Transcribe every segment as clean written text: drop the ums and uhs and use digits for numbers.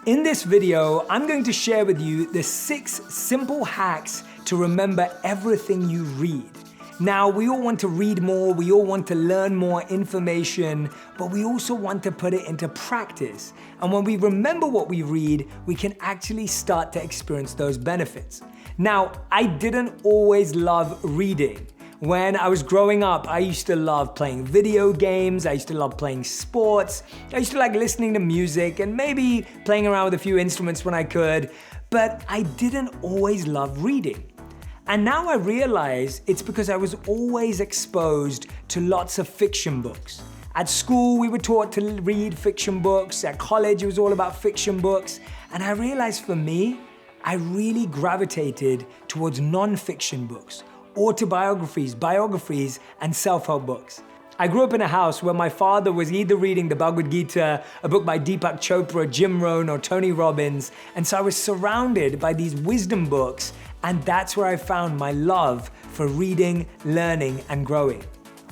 In this video, I'm going to share with you the 6 simple hacks to remember everything you read. Now, we all want to read more, we all want to learn more information, but we also want to put it into practice. And when we remember what we read, we can actually start to experience those benefits. Now, I didn't always love reading. When I was growing up, I used to love playing video games, I used to love playing sports, I used to like listening to music and maybe playing around with a few instruments when I could, but I didn't always love reading. And now I realize it's because I was always exposed to lots of fiction books. At school, we were taught to read fiction books. At college, it was all about fiction books. And I realized for me, I really gravitated towards non-fiction books. Autobiographies, biographies, and self-help books. I grew up in a house where my father was either reading the Bhagavad Gita, a book by Deepak Chopra, Jim Rohn, or Tony Robbins, and so I was surrounded by these wisdom books, and that's where I found my love for reading, learning, and growing.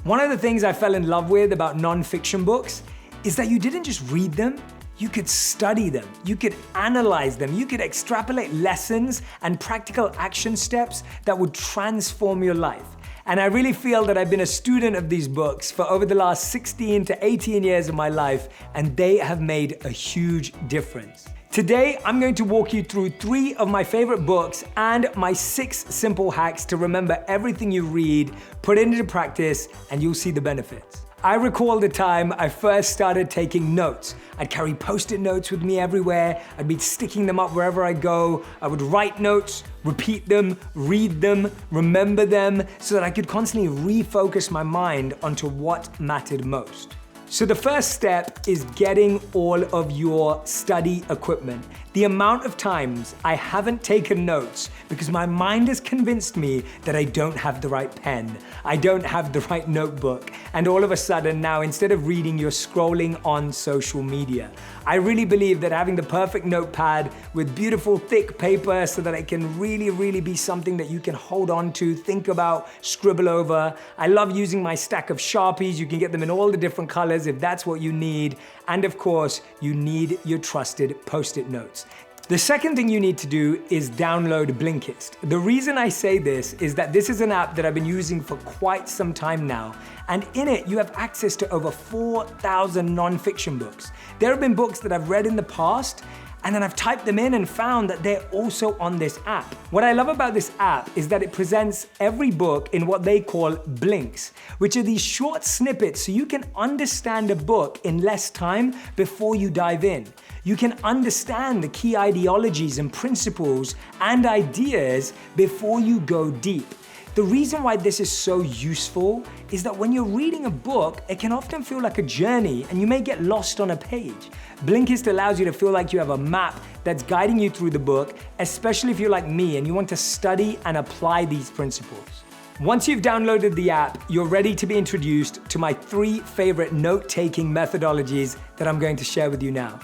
One of the things I fell in love with about non-fiction books is that you didn't just read them, you could study them, you could analyze them, you could extrapolate lessons and practical action steps that would transform your life. And I really feel that I've been a student of these books for over the last 16 to 18 years of my life, and they have made a huge difference. Today, I'm going to walk you through 3 of my favorite books and my 6 simple hacks to remember everything you read, put it into practice, and you'll see the benefits. I recall the time I first started taking notes. I'd carry Post-it notes with me everywhere. I'd be sticking them up wherever I go. I would write notes, repeat them, read them, remember them, so that I could constantly refocus my mind onto what mattered most. So the first step is getting all of your study equipment. The amount of times I haven't taken notes because my mind has convinced me that I don't have the right pen, I don't have the right notebook, and all of a sudden now instead of reading, you're scrolling on social media. I really believe that having the perfect notepad with beautiful thick paper so that it can really be something that you can hold on to, think about, scribble over. I love using my stack of Sharpies. You can get them in all the different colors if that's what you need. And of course, you need your trusted Post-it notes. The second thing you need to do is download Blinkist. The reason I say this is that this is an app that I've been using for quite some time now, and in it you have access to over 4,000 non-fiction books. There have been books that I've read in the past, and then I've typed them in and found that they're also on this app. What I love about this app is that it presents every book in what they call blinks, which are these short snippets so you can understand a book in less time before you dive in. You can understand the key ideologies and principles and ideas before you go deep. The reason why this is so useful is that when you're reading a book, it can often feel like a journey and you may get lost on a page. Blinkist allows you to feel like you have a map that's guiding you through the book, especially if you're like me and you want to study and apply these principles. Once you've downloaded the app, you're ready to be introduced to my 3 favorite note-taking methodologies that I'm going to share with you now.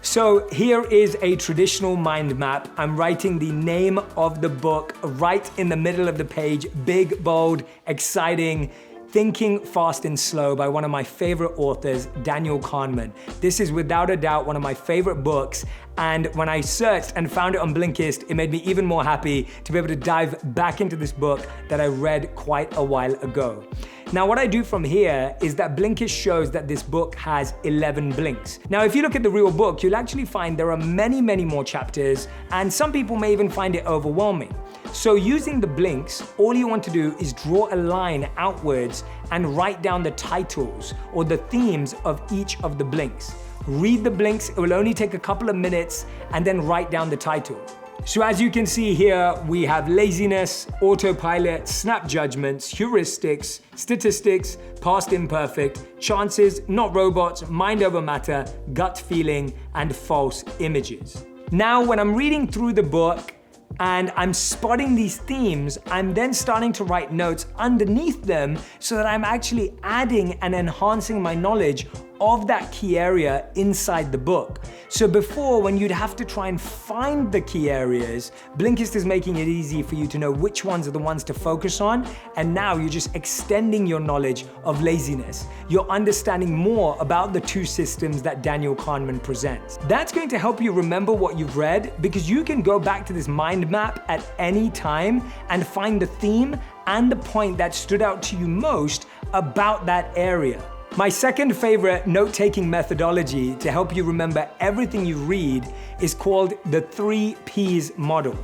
So here is a traditional mind map. I'm writing the name of the book right in the middle of the page, big, bold, exciting. Thinking Fast and Slow by one of my favorite authors, Daniel Kahneman. This is without a doubt one of my favorite books, and when I searched and found it on Blinkist, it made me even more happy to be able to dive back into this book that I read quite a while ago. Now, what I do from here is that Blinkist shows that this book has 11 blinks. Now, if you look at the real book, you'll actually find there are many more chapters, and some people may even find it overwhelming. So using the blinks, all you want to do is draw a line outwards and write down the titles or the themes of each of the blinks. Read the blinks, it will only take a couple of minutes, and then write down the title. So as you can see here, we have laziness, autopilot, snap judgments, heuristics, statistics, past imperfect, chances, not robots, mind over matter, gut feeling, and false images. Now, when I'm reading through the book, and I'm spotting these themes, I'm then starting to write notes underneath them so that I'm actually adding and enhancing my knowledge of that key area inside the book. So before, when you'd have to try and find the key areas, Blinkist is making it easy for you to know which ones are the ones to focus on. And now you're just extending your knowledge of laziness. You're understanding more about the two systems that Daniel Kahneman presents. That's going to help you remember what you've read, because you can go back to this mind map at any time and find the theme and the point that stood out to you most about that area. My second favorite note-taking methodology to help you remember everything you read is called the 3 Ps model.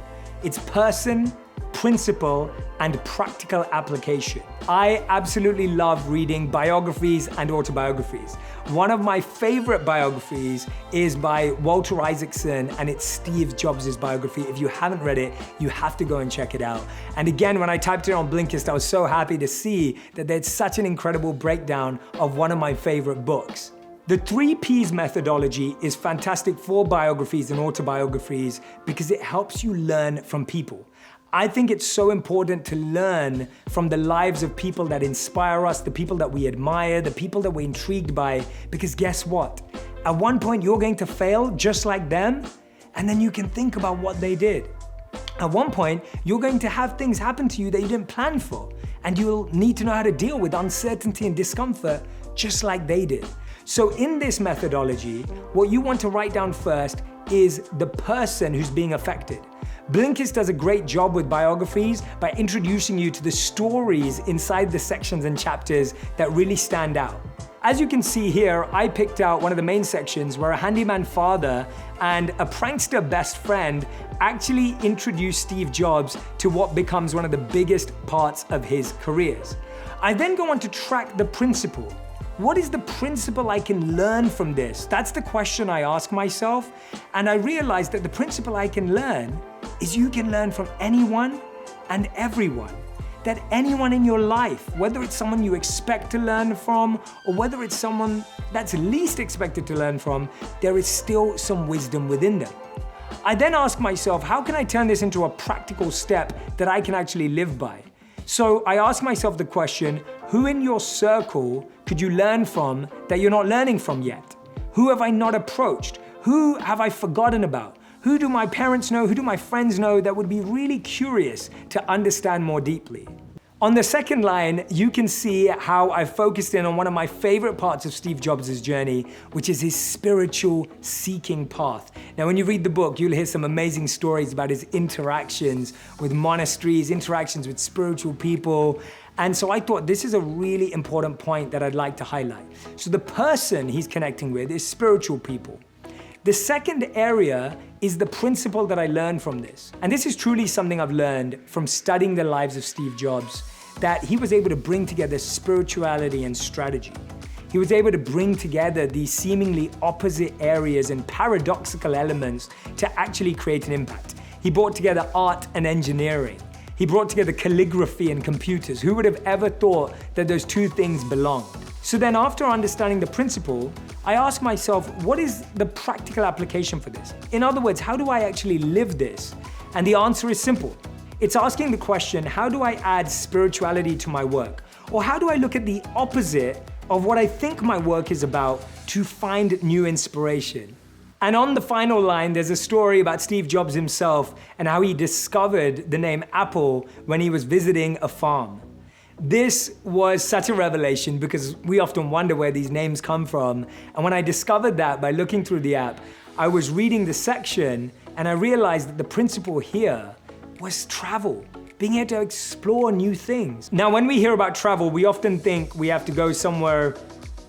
It's person, principle, and practical application. I absolutely love reading biographies and autobiographies. One of my favorite biographies is by Walter Isaacson, and it's Steve Jobs' biography. If you haven't read it, you have to go and check it out. And again, when I typed it on Blinkist, I was so happy to see that there's such an incredible breakdown of one of my favorite books. The 3 Ps methodology is fantastic for biographies and autobiographies because it helps you learn from people. I think it's so important to learn from the lives of people that inspire us, the people that we admire, the people that we're intrigued by, because guess what? At one point, you're going to fail just like them, and then you can think about what they did. At one point, you're going to have things happen to you that you didn't plan for, and you'll need to know how to deal with uncertainty and discomfort just like they did. So in this methodology, what you want to write down first is the person who's being affected. Blinkist does a great job with biographies by introducing you to the stories inside the sections and chapters that really stand out. As you can see here, I picked out one of the main sections where a handyman father and a prankster best friend actually introduced Steve Jobs to what becomes one of the biggest parts of his careers. I then go on to track the principle. What is the principle I can learn from this? That's the question I ask myself. And I realized that the principle I can learn is you can learn from anyone and everyone. That anyone in your life, whether it's someone you expect to learn from or whether it's someone that's least expected to learn from, there is still some wisdom within them. I then ask myself, how can I turn this into a practical step that I can actually live by? So I ask myself the question, who in your circle could you learn from that you're not learning from yet? Who have I not approached? Who have I forgotten about? Who do my parents know? Who do my friends know that would be really curious to understand more deeply? On the second line, you can see how I focused in on one of my favorite parts of Steve Jobs' journey, which is his spiritual seeking path. Now, when you read the book, you'll hear some amazing stories about his interactions with monasteries, interactions with spiritual people. And so I thought this is a really important point that I'd like to highlight. So the person he's connecting with is spiritual people. The second area is the principle that I learned from this. And this is truly something I've learned from studying the lives of Steve Jobs, that he was able to bring together spirituality and strategy. He was able to bring together these seemingly opposite areas and paradoxical elements to actually create an impact. He brought together art and engineering. He brought together calligraphy and computers. Who would have ever thought that those two things belonged? So then after understanding the principle, I ask myself, what is the practical application for this? In other words, how do I actually live this? And the answer is simple. It's asking the question, how do I add spirituality to my work? Or how do I look at the opposite of what I think my work is about to find new inspiration? And on the final line, there's a story about Steve Jobs himself and how he discovered the name Apple when he was visiting a farm. This was such a revelation because we often wonder where these names come from. And when I discovered that by looking through the app, I was reading the section and I realized that the principle here was travel, being able to explore new things. Now, when we hear about travel, we often think we have to go somewhere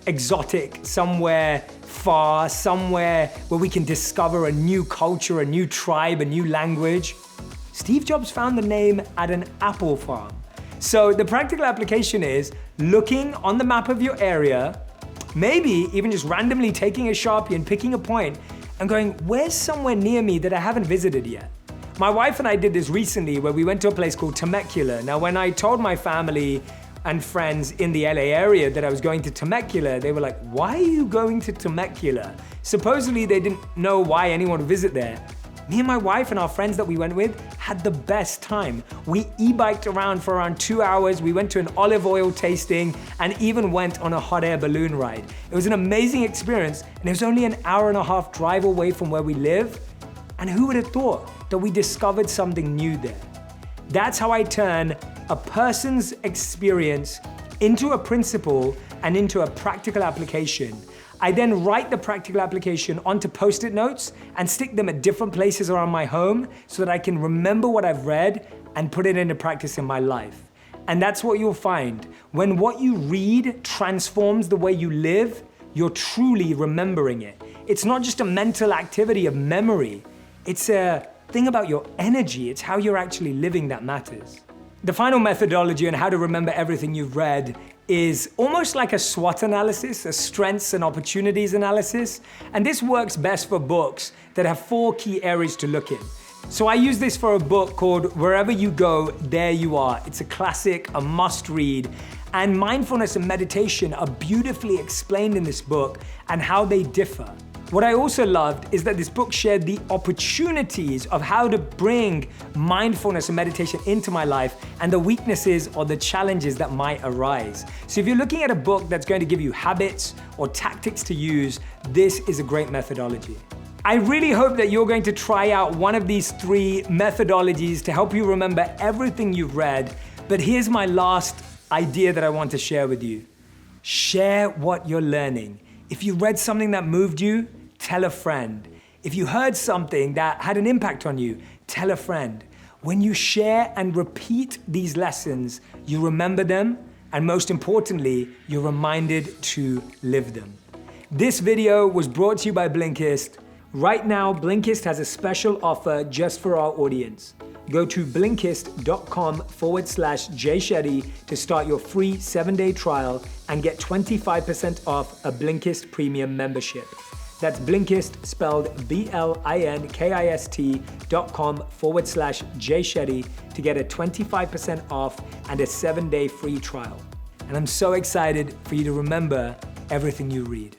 exotic, somewhere far, somewhere where we can discover a new culture, a new tribe, a new language. Steve Jobs found the name at an apple farm. So the practical application is looking on the map of your area, maybe even just randomly taking a Sharpie and picking a point and going, where's somewhere near me that I haven't visited yet? My wife and I did this recently where we went to a place called Temecula. Now, when I told my family and friends in the LA area that I was going to Temecula, they were like, why are you going to Temecula? Supposedly they didn't know why anyone would visit there. Me and my wife and our friends that we went with had the best time. We e-biked around for around 2 hours. We went to an olive oil tasting and even went on a hot air balloon ride. It was an amazing experience, and it was only an hour and a half drive away from where we live. And who would have thought that we discovered something new there? That's how I turn a person's experience into a principle and into a practical application. I then write the practical application onto Post-it notes and stick them at different places around my home so that I can remember what I've read and put it into practice in my life. And that's what you'll find. When what you read transforms the way you live, you're truly remembering it. It's not just a mental activity of memory. It's a thing about your energy. It's how you're actually living that matters. The final methodology on how to remember everything you've read is almost like a SWOT analysis, a strengths and opportunities analysis. And this works best for books that have 4 key areas to look in. So I use this for a book called Wherever You Go, There You Are. It's a classic, a must read. And mindfulness and meditation are beautifully explained in this book and how they differ. What I also loved is that this book shared the opportunities of how to bring mindfulness and meditation into my life and the weaknesses or the challenges that might arise. So if you're looking at a book that's going to give you habits or tactics to use, this is a great methodology. I really hope that you're going to try out one of these 3 methodologies to help you remember everything you've read. But here's my last idea that I want to share with you. Share what you're learning. If you read something that moved you, tell a friend. If you heard something that had an impact on you, tell a friend. When you share and repeat these lessons, you remember them, and most importantly, you're reminded to live them. This video was brought to you by Blinkist. Right now, Blinkist has a special offer just for our audience. Go to Blinkist.com/JShetty to start your free 7-day trial and get 25% off a Blinkist premium membership. That's Blinkist, spelled Blinkist.com/JShetty to get a 25% off and a 7-day free trial. And I'm so excited for you to remember everything you read.